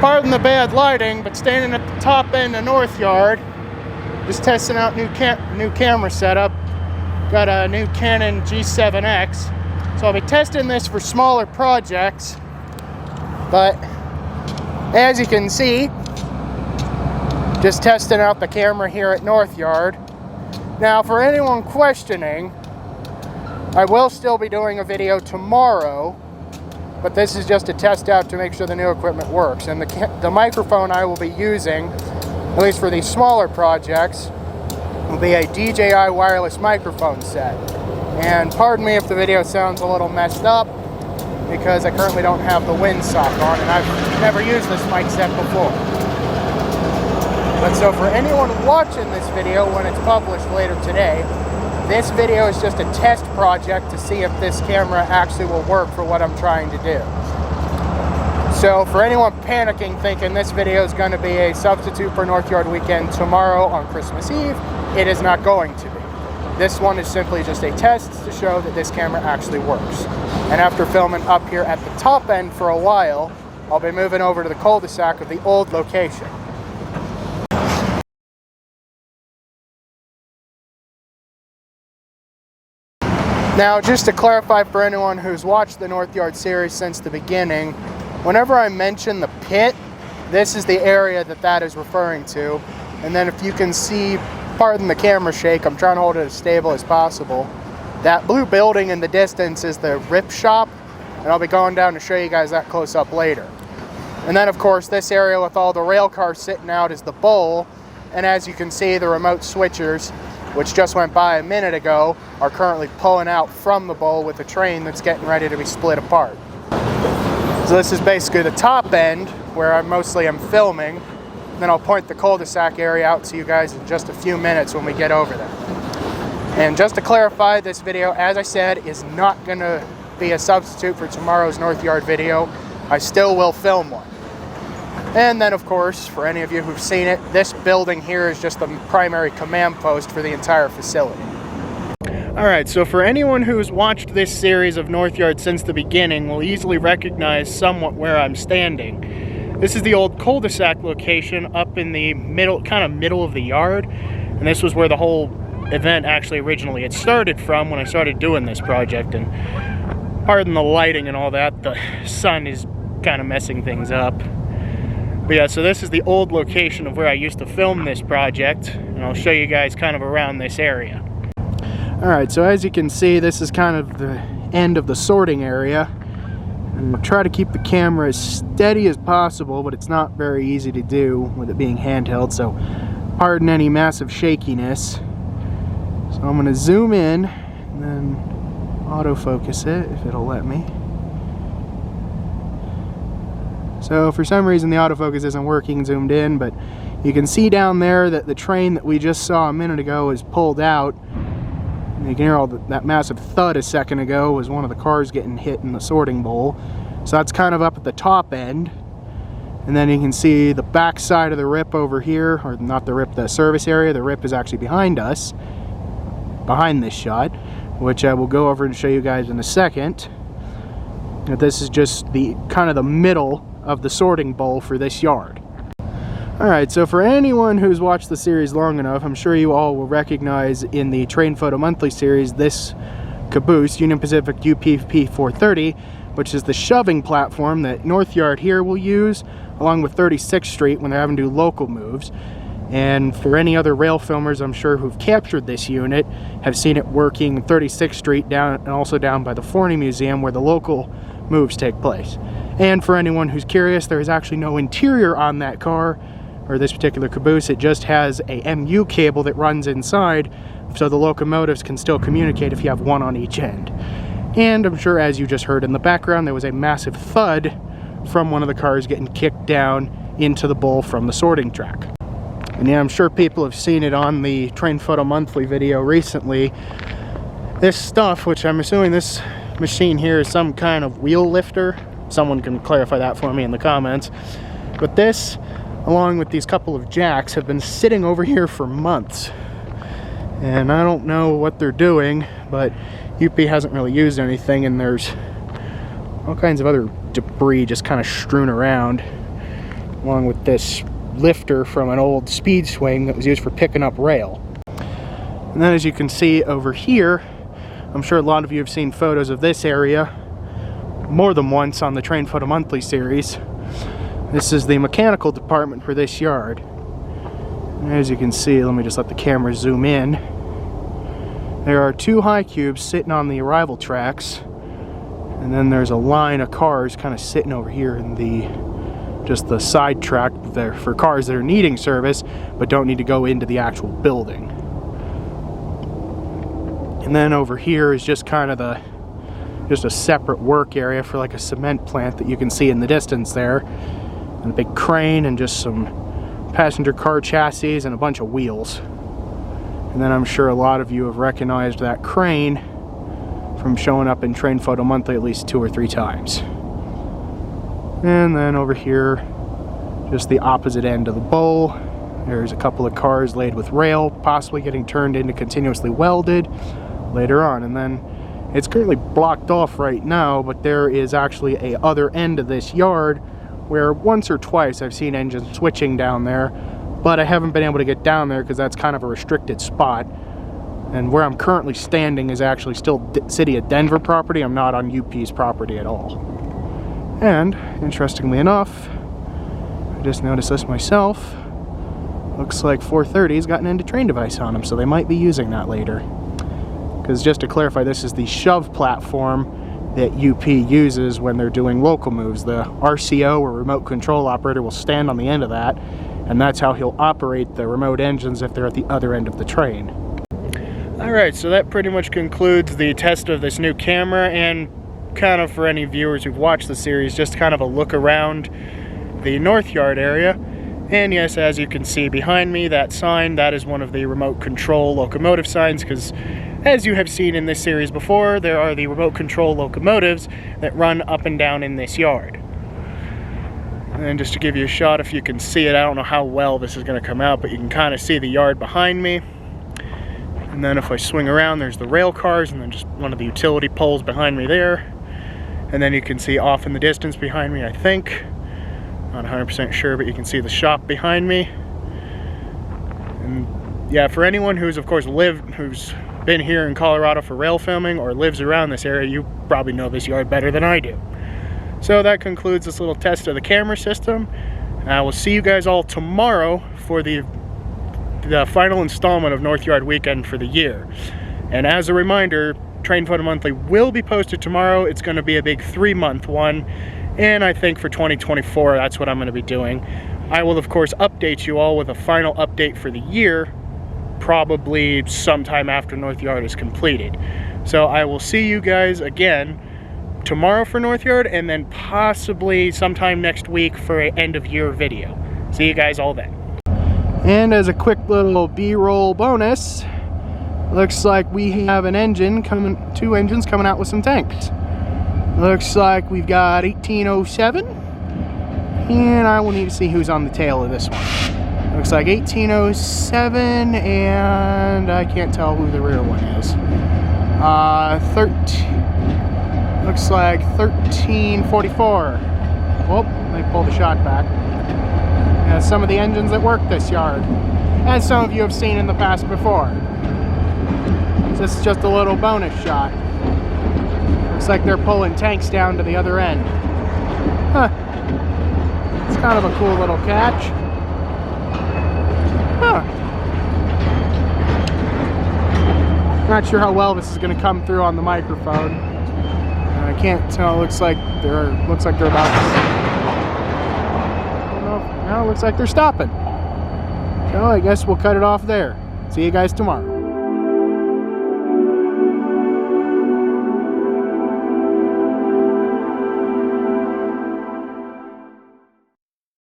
Pardon the bad lighting, but standing at the top end of North Yard, just testing out new camera setup. Got a new Canon G7x, so I'll be testing this for smaller projects. But as you can see, just testing out the camera here at North Yard. Now, for anyone questioning, I will still be doing a video tomorrow, but this is just a test out to make sure the new equipment works. And the microphone I will be using, at least for these smaller projects, will be a DJI Wireless Microphone set. And pardon me if the video sounds a little messed up, because I currently don't have the windsock on, and I've never used this mic set before. But so for anyone watching this video when it's published later today, this video is just a test project to see if this camera actually will work for what I'm trying to do. So for anyone panicking thinking this video is going to be a substitute for North Yard weekend tomorrow on Christmas Eve, it is not going to be. This one is simply just a test to show that this camera actually works. And after filming up here at the top end for a while, I'll be moving over to the cul-de-sac of the old location. Now, just to clarify for anyone who's watched the North Yard series since the beginning, whenever I mention the pit, this is the area that is referring to. And then if you can see, pardon the camera shake, I'm trying to hold it as stable as possible. That blue building in the distance is the rip shop, and I'll be going down to show you guys that close up later. And then of course this area with all the rail cars sitting out is the bowl, and as you can see, the remote switchers, which just went by a minute ago, are currently pulling out from the bowl with the train that's getting ready to be split apart. So this is basically the top end where I mostly am filming. Then I'll point the cul-de-sac area out to you guys in just a few minutes when we get over there. And just to clarify, this video, as I said, is not going to be a substitute for tomorrow's North Yard video. I still will film one. And then, of course, for any of you who've seen it, this building here is just the primary command post for the entire facility. Alright, so for anyone who's watched this series of North Yard since the beginning will easily recognize somewhat where I'm standing. This is the old cul-de-sac location up in the middle of the yard, and this was where the whole event actually originally had started from when I started doing this project. And pardon the lighting and all that, the sun is kind of messing things up. But yeah, so this is the old location of where I used to film this project, and I'll show you guys kind of around this area. Alright, so as you can see, this is kind of the end of the sorting area. And I'll try to keep the camera as steady as possible, but it's not very easy to do with it being handheld, so pardon any massive shakiness. So I'm going to zoom in and then autofocus it if it'll let me. So for some reason the autofocus isn't working zoomed in, but you can see down there that the train that we just saw a minute ago is pulled out. And you can hear all that massive thud a second ago was one of the cars getting hit in the sorting bowl. So that's kind of up at the top end. And then you can see the back side of the rip over here, or not the rip, the service area. The rip is actually behind us, behind this shot, which I will go over and show you guys in a second. Now, this is just the kind of the middle of the sorting bowl for this yard. Alright, so for anyone who's watched the series long enough, I'm sure you all will recognize in the Train Photo Monthly series this caboose, Union Pacific UPP 430, which is the shoving platform that North Yard here will use, along with 36th Street when they're having to do local moves. And for any other rail filmers, I'm sure, who've captured this unit, have seen it working 36th Street down, and also down by the Forney Museum where the local moves take place. And for anyone who's curious, there is actually no interior on that car, or this particular caboose. It just has a MU cable that runs inside, so the locomotives can still communicate if you have one on each end. And I'm sure, as you just heard in the background, there was a massive thud from one of the cars getting kicked down into the bowl from the sorting track. And yeah, I'm sure people have seen it on the Train Photo Monthly video recently. This stuff, which I'm assuming this machine here is some kind of wheel lifter. Someone can clarify that for me in the comments. But this, along with these couple of jacks, have been sitting over here for months. And I don't know what they're doing, but UP hasn't really used anything, and there's all kinds of other debris just kind of strewn around. along with this lifter from an old speed swing that was used for picking up rail. And then as you can see over here, I'm sure a lot of you have seen photos of this area more than once on the Train Photo Monthly series. This is the mechanical department for this yard. And as you can see, let me just let the camera zoom in. There are 2 high cubes sitting on the arrival tracks, and then there's a line of cars kind of sitting over here in just the side track there for cars that are needing service but don't need to go into the actual building. And then over here is just kind of just a separate work area for like a cement plant that you can see in the distance there, and a big crane and just some passenger car chassis and a bunch of wheels. And then I'm sure a lot of you have recognized that crane from showing up in Train Photo Monthly at least 2 or 3 times. And then over here, just the opposite end of the bowl, there's a couple of cars laid with rail, possibly getting turned into continuously welded later on. And then it's currently blocked off right now, but there is actually a other end of this yard where once or twice I've seen engines switching down there, but I haven't been able to get down there because that's kind of a restricted spot. And where I'm currently standing is actually still City of Denver property. I'm not on UP's property at all. And interestingly enough, I just noticed this myself, looks like 430's got an end-to-train device on them, so they might be using that later. Because just to clarify, this is the shove platform that UP uses when they're doing local moves. The RCO, or remote control operator, will stand on the end of that, and that's how he'll operate the remote engines if they're at the other end of the train. Alright, so that pretty much concludes the test of this new camera, and kind of for any viewers who've watched the series, just kind of a look around the North Yard area. And yes, as you can see behind me, that sign, that is one of the remote control locomotive signs, because as you have seen in this series before, there are the remote control locomotives that run up and down in this yard. And just to give you a shot, if you can see it, I don't know how well this is going to come out, but you can kind of see the yard behind me. And then if I swing around, there's the rail cars, and then just one of the utility poles behind me there. And then you can see off in the distance behind me, I think, not 100% sure, but you can see the shop behind me. And yeah, for anyone who's of course who's been here in Colorado for rail filming or lives around this area, you probably know this yard better than I do. So that concludes this little test of the camera system. I will see you guys all tomorrow for the final installment of North Yard Weekend for the year. And as a reminder, Train Photo Monthly will be posted tomorrow. It's going to be a big 3-month one, and I think for 2024 that's what I'm going to be doing. I will of course update you all with a final update for the year, probably sometime after North Yard is completed. So I will see you guys again tomorrow for North Yard, and then possibly sometime next week for an end of year video. See you guys all then. And as a quick little B-roll bonus, looks like we have an engine coming, 2 engines coming out with some tanks. Looks like we've got 1807, and I will need to see who's on the tail of this one. Looks like 1807, and I can't tell who the rear one is. Looks like 1344. Whoop, let me pull the shot back. As some of the engines that work this yard, as some of you have seen in the past before. So this is just a little bonus shot. Looks like they're pulling tanks down to the other end. Huh. It's kind of a cool little catch. Huh. Not sure how well this is going to come through on the microphone. I can't tell. Looks like they're about to. Well, looks like they're stopping. So I guess we'll cut it off there. See you guys tomorrow.